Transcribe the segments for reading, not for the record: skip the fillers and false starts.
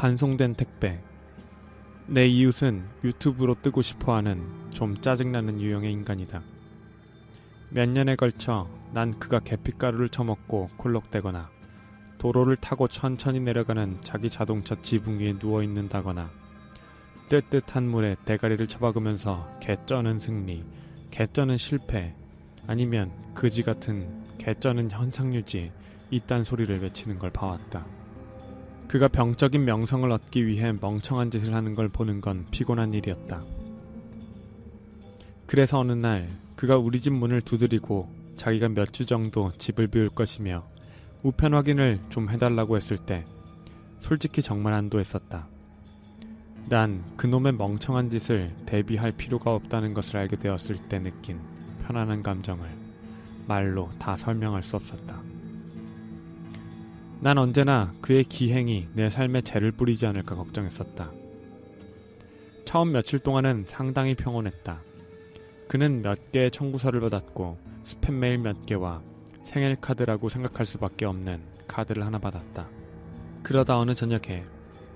반송된 택배. 내 이웃은 유튜브로 뜨고 싶어하는 좀 짜증나는 유형의 인간이다. 몇 년에 걸쳐 난 그가 계피가루를 처먹고 콜록대거나 도로를 타고 천천히 내려가는 자기 자동차 지붕 위에 누워있는다거나 뜨뜻한 물에 대가리를 처박으면서 개쩌는 승리, 개쩌는 실패, 아니면 그지같은 개쩌는 현상유지 이딴 소리를 외치는 걸 봐왔다. 그가 병적인 명성을 얻기 위해 멍청한 짓을 하는 걸 보는 건 피곤한 일이었다. 그래서 어느 날 그가 우리 집 문을 두드리고 자기가 몇 주 정도 집을 비울 것이며 우편 확인을 좀 해달라고 했을 때 솔직히 정말 안도했었다. 난 그놈의 멍청한 짓을 대비할 필요가 없다는 것을 알게 되었을 때 느낀 편안한 감정을 말로 다 설명할 수 없었다. 난 언제나 그의 기행이 내 삶에 재를 뿌리지 않을까 걱정했었다. 처음 며칠 동안은 상당히 평온했다. 그는 몇 개의 청구서를 받았고 스팸 메일 몇 개와 생일 카드라고 생각할 수밖에 없는 카드를 하나 받았다. 그러다 어느 저녁에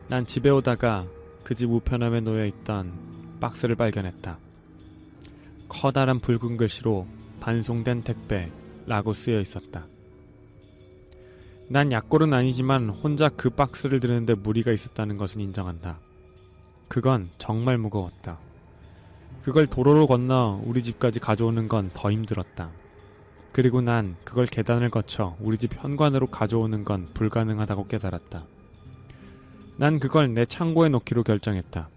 난 집에 오다가 그 집 우편함에 놓여있던 박스를 발견했다. 커다란 붉은 글씨로 반송된 택배라고 쓰여 있었다. 난 약골은 아니지만 혼자 그 박스를 드는데 무리가 있었다는 것은 인정한다. 그건 정말 무거웠다. 그걸 도로로 건너 우리 집까지 가져오는 건 더 힘들었다. 그리고 난 그걸 계단을 거쳐 우리 집 현관으로 가져오는 건 불가능하다고 깨달았다. 난 그걸 내 창고에 놓기로 결정했다.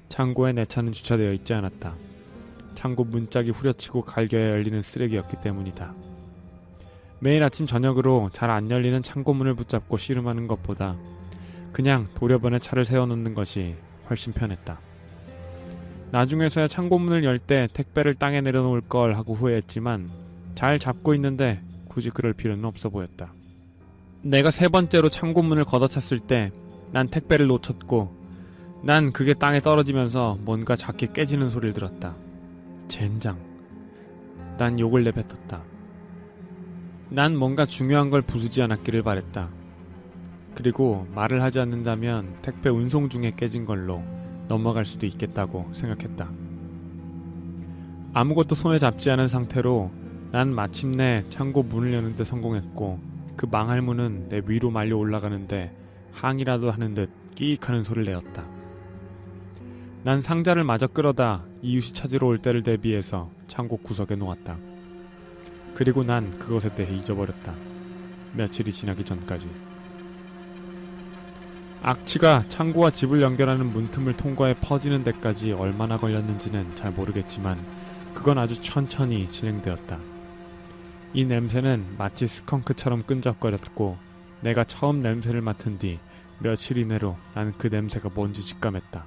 창고에 내 차는 주차되어 있지 않았다. 창고 문짝이 후려치고 갈겨야 열리는 쓰레기였기 때문이다. 매일 아침 저녁으로 잘 안 열리는 창고문을 붙잡고 씨름하는 것보다 그냥 도려번에 차를 세워놓는 것이 훨씬 편했다. 나중에서야 창고문을 열 때 택배를 땅에 내려놓을 걸 하고 후회했지만 잘 잡고 있는데 굳이 그럴 필요는 없어 보였다. 내가 세 번째로 창고문을 걷어찼을 때 난 택배를 놓쳤고 난 그게 땅에 떨어지면서 뭔가 작게 깨지는 소리를 들었다. 젠장. 난 욕을 내뱉었다. 난 뭔가 중요한 걸 부수지 않았기를 바랬다. 그리고 말을 하지 않는다면 택배 운송 중에 깨진 걸로 넘어갈 수도 있겠다고 생각했다. 아무것도 손에 잡지 않은 상태로 난 마침내 창고 문을 여는데 성공했고 그 망할 문은 내 위로 말려 올라가는데 항이라도 하는 듯 끼익하는 소리를 내었다. 난 상자를 마저 끌어다 이웃이 찾으러 올 때를 대비해서 창고 구석에 놓았다. 그리고 난 그것에 대해 잊어버렸다. 며칠이 지나기 전까지. 악취가 창고와 집을 연결하는 문틈을 통과해 퍼지는 데까지 얼마나 걸렸는지는 잘 모르겠지만 그건 아주 천천히 진행되었다. 이 냄새는 마치 스컹크처럼 끈적거렸고 내가 처음 냄새를 맡은 뒤 며칠 이내로 난 그 냄새가 뭔지 직감했다.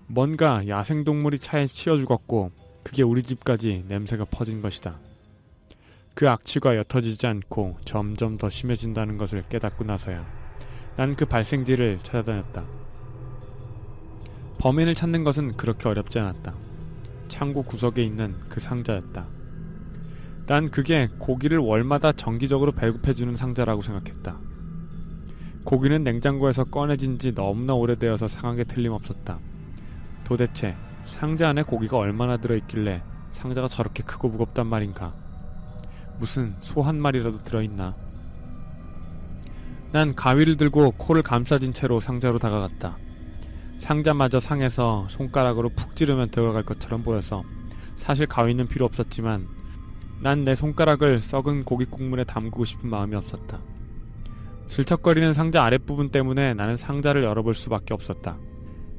뭔가 야생동물이 차에 치여 죽었고 그게 우리 집까지 냄새가 퍼진 것이다. 그 악취가 옅어지지 않고 점점 더 심해진다는 것을 깨닫고 나서야 난 그 발생지를 찾아다녔다. 범인을 찾는 것은 그렇게 어렵지 않았다. 창고 구석에 있는 그 상자였다. 난 그게 고기를 월마다 정기적으로 배급해주는 상자라고 생각했다. 고기는 냉장고에서 꺼내진 지 너무나 오래되어서 상한 게 틀림없었다. 도대체 상자 안에 고기가 얼마나 들어있길래 상자가 저렇게 크고 무겁단 말인가? 무슨 소 한 마리라도 들어있나? 난 가위를 들고 코를 감싸진 채로 상자로 다가갔다. 상자마저 상해서 손가락으로 푹 찌르면 들어갈 것처럼 보여서 사실 가위는 필요 없었지만 난 내 손가락을 썩은 고기 국물에 담그고 싶은 마음이 없었다. 슬쩍거리는 상자 아랫부분 때문에 나는 상자를 열어볼 수밖에 없었다.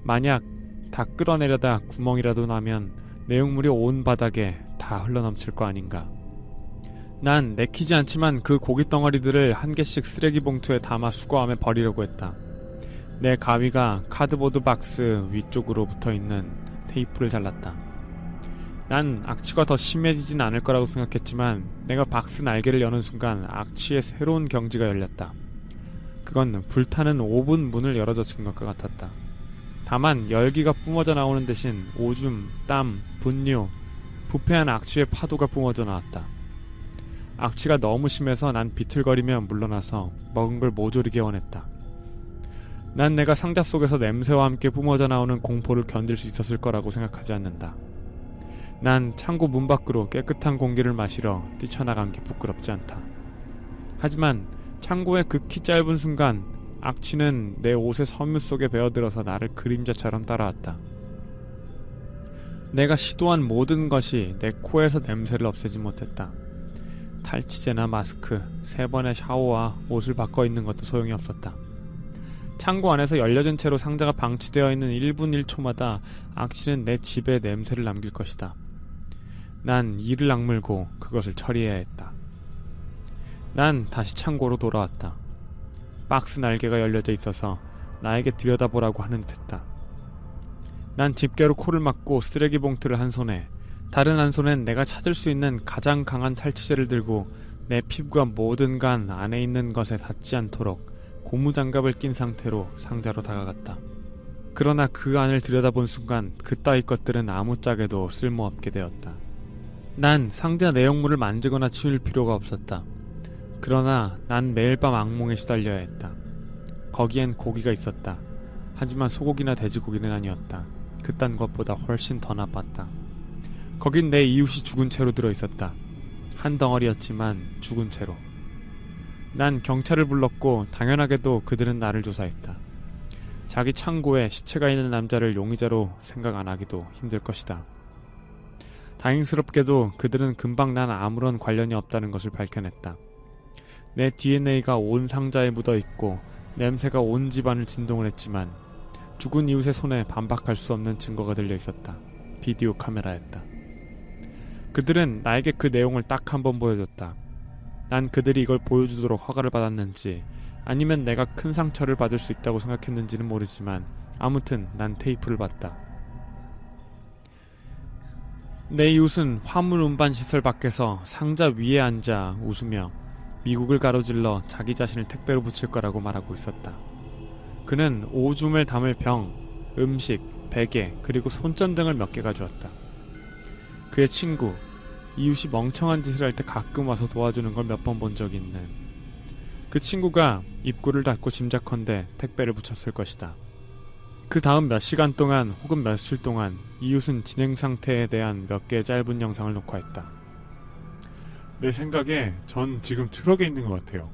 만약 다 끌어내려다 구멍이라도 나면 내용물이 온 바닥에 다 흘러넘칠 거 아닌가. 난 내키지 않지만 그 고기 덩어리들을 한 개씩 쓰레기 봉투에 담아 수거함에 버리려고 했다. 내 가위가 카드보드 박스 위쪽으로 붙어있는 테이프를 잘랐다. 난 악취가 더 심해지진 않을 거라고 생각했지만 내가 박스 날개를 여는 순간 악취의 새로운 경지가 열렸다. 그건 불타는 오븐 문을 열어젖힌 것과 같았다. 다만 열기가 뿜어져 나오는 대신 오줌, 땀, 분뇨, 부패한 악취의 파도가 뿜어져 나왔다. 악취가 너무 심해서 난 비틀거리며 물러나서 먹은 걸 모조리 개원했다. 난 내가 상자 속에서 냄새와 함께 뿜어져 나오는 공포를 견딜 수 있었을 거라고 생각하지 않는다. 난 창고 문 밖으로 깨끗한 공기를 마시러 뛰쳐나간 게 부끄럽지 않다. 하지만 창고의 극히 짧은 순간 악취는 내 옷의 섬유 속에 베어들어서 나를 그림자처럼 따라왔다. 내가 시도한 모든 것이 내 코에서 냄새를 없애지 못했다. 탈취제나 마스크, 3번의 샤워와 옷을 바꿔 입는 것도 소용이 없었다. 창고 안에서 열려진 채로 상자가 방치되어 있는 1분 1초마다 악취는 내 집에 냄새를 남길 것이다. 난 이를 악물고 그것을 처리해야 했다. 난 다시 창고로 돌아왔다. 박스 날개가 열려져 있어서 나에게 들여다보라고 하는 듯했다. 난 집게로 코를 막고 쓰레기 봉투를 한 손에, 다른 한 손엔 내가 찾을 수 있는 가장 강한 탈취제를 들고 내 피부가 모든 간 안에 있는 것에 닿지 않도록 고무장갑을 낀 상태로 상자로 다가갔다. 그러나 그 안을 들여다본 순간 그따위 것들은 아무짝에도 쓸모없게 되었다. 난 상자 내용물을 만지거나 치울 필요가 없었다. 그러나 난 매일 밤 악몽에 시달려야 했다. 거기엔 고기가 있었다. 하지만 소고기나 돼지고기는 아니었다. 그딴 것보다 훨씬 더 나빴다. 거긴 내 이웃이 죽은 채로 들어있었다. 한 덩어리였지만 죽은 채로. 난 경찰을 불렀고 당연하게도 그들은 나를 조사했다. 자기 창고에 시체가 있는 남자를 용의자로 생각 안 하기도 힘들 것이다. 다행스럽게도 그들은 금방 난 아무런 관련이 없다는 것을 밝혀냈다. 내 DNA가 온 상자에 묻어있고 냄새가 온 집안을 진동을 했지만 죽은 이웃의 손에 반박할 수 없는 증거가 들려있었다. 비디오 카메라였다. 그들은 나에게 그 내용을 딱 한 번 보여줬다. 난 그들이 이걸 보여주도록 허가를 받았는지 아니면 내가 큰 상처를 받을 수 있다고 생각했는지는 모르지만 아무튼 난 테이프를 봤다. 내 이웃은 화물 운반 시설 밖에서 상자 위에 앉아 웃으며 미국을 가로질러 자기 자신을 택배로 붙일 거라고 말하고 있었다. 그는 오줌을 담을 병, 음식, 베개, 그리고 손전등을 몇 개 가져왔다. 그의 친구, 이웃이 멍청한 짓을 할 때 가끔 와서 도와주는 걸 몇 번 본 적이 있는 그 친구가 입구를 닫고 짐작컨대 택배를 붙였을 것이다. 그 다음 몇 시간 동안 혹은 며칠 동안 이웃은 진행 상태에 대한 몇 개의 짧은 영상을 녹화했다. 내 생각에 전 지금 트럭에 있는 것 같아요.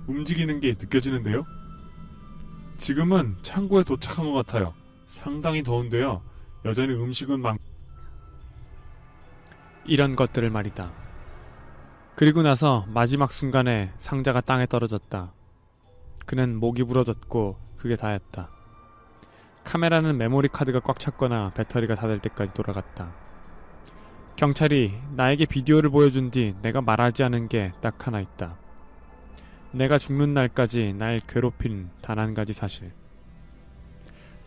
움직이는 게 느껴지는데요? 지금은 창고에 도착한 것 같아요. 상당히 더운데요. 여전히 음식은 이런 것들을 말이다. 그리고 나서 마지막 순간에 상자가 땅에 떨어졌다. 그는 목이 부러졌고 그게 다였다. 카메라는 메모리 카드가 꽉 찼거나 배터리가 다 될 때까지 돌아갔다. 경찰이 나에게 비디오를 보여준 뒤 내가 말하지 않은 게 딱 하나 있다. 내가 죽는 날까지 날 괴롭힌 단 한 가지 사실.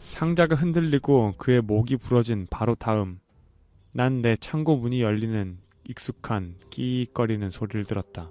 상자가 흔들리고 그의 목이 부러진 바로 다음 난 내 창고 문이 열리는 익숙한 끼익거리는 소리를 들었다.